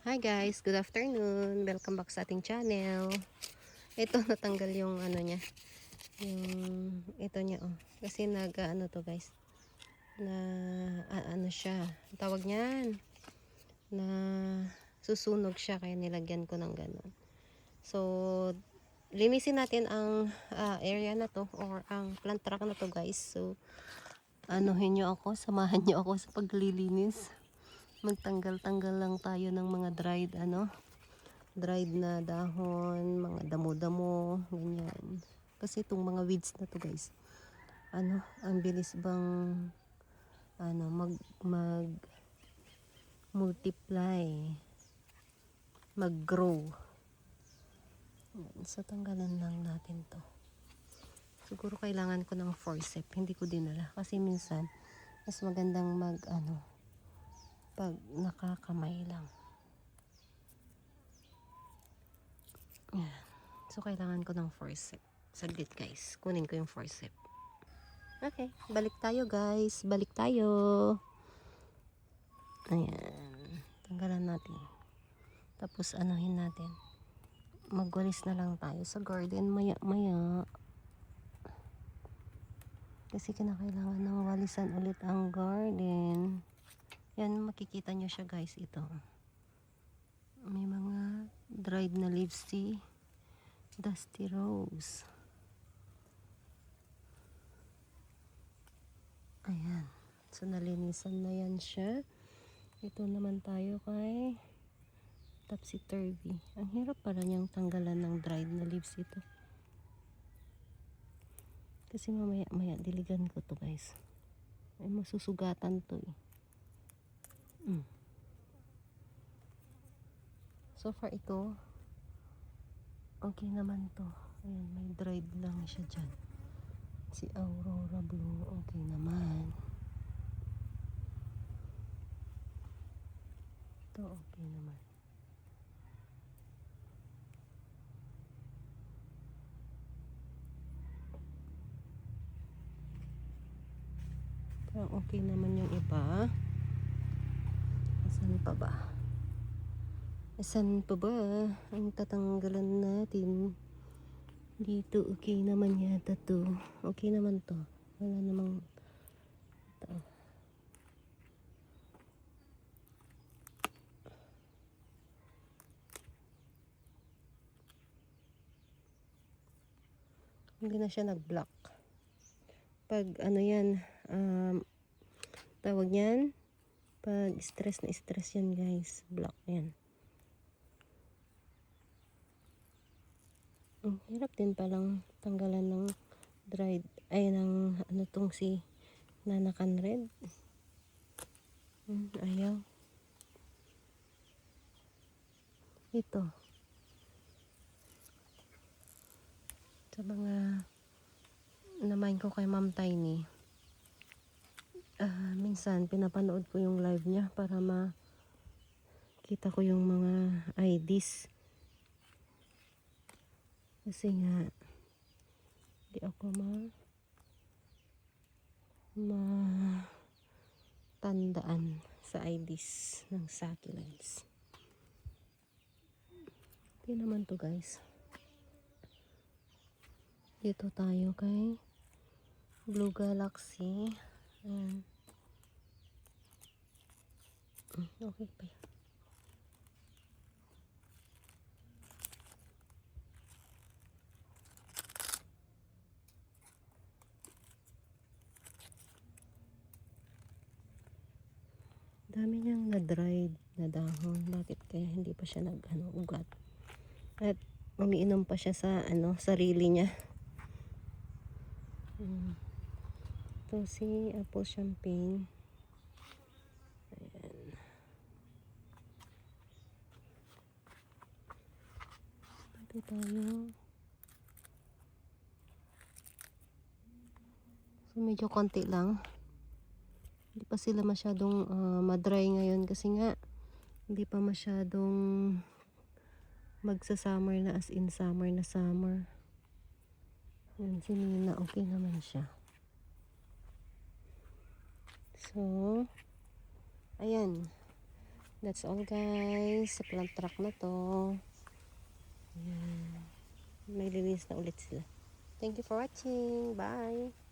Hi guys, good afternoon. Welcome back sa ating channel. Ito natanggal yung ano niya. Yung ito niya oh. Kasi ano to guys. Na ano siya. Tawag niyan. Na susunog siya kaya nilagyan ko ng ganun. So linisin natin ang area na to or ang plant truck na to guys. So anuhin niyo ako, samahan niyo ako sa paglilinis. Magtanggal-tanggal lang tayo ng mga dried na dahon, mga damo-damo, ganyan. Kasi itong mga weeds na to guys, ang bilis bang mag multiply, mag-grow. Yan, so tanggalan lang natin to. Siguro kailangan ko ng forceps, hindi ko dinala kasi minsan mas magandang pag nakakamay lang. Yan. So, kailangan ko ng forceps. Saglit guys. Kunin ko yung forceps. Okay. Balik tayo guys. Balik tayo. Ayan. Tanggalan natin. Tapos, anuhin natin. Magwalis na lang tayo sa garden maya-maya. Kasi kinakailangan ng walisan ulit ang garden. Yan, makikita nyo siya guys. Ito. May mga dried na leaves, see? Dusty rose. Ayan. So, nalinisan na yan siya. Ito naman tayo kay topsy-turvy. Ang hirap pala niyang tanggalan ng dried na leaves ito. Kasi mamaya-maya diligan ko to guys. Ay, masusugatan to eh. So far ito, okay naman to. Ayan, may dried lang siya dyan. Si Aurora Blue, okay naman. Ito, okay naman. Parang okay naman yung iba. Asan pa ba? Asan pa ba ang tatanggalan natin? Dito, okay naman yata to. Okay naman to. Wala namang ito. Hindi na siya nag-block. Pag ano yan, tawag yan, pag stress na stress yan guys, block yan. Ang hirap din palang tanggalan ng dried, ay ng ano tong si Nanakan Red. Ayaw. Ito. Sa mga namain ko kay Ma'am Tiny, minsan pinapanood ko yung live niya para makita ko yung mga IDs. Kasi nga, di ako matandaan sa IDs ng succulents. Hindi naman to guys. Dito tayo kay Blue Galaxy. Ayan. Okay pa yan. Dami niyang na-dried na dahon. Bakit kaya hindi pa siya ugat? At umiinom pa siya sa sarili niya. Ito si Apple Champagne. Ayan. Ito tayo. So medyo konti lang. Hindi pa sila masyadong madry ngayon kasi nga hindi pa masyadong magsa-summer na, as in summer na summer. Yan, si Nina, okay naman siya. So, ayan. That's all guys sa plant truck na to. Ayan. May linis na ulit sila. Thank you for watching. Bye!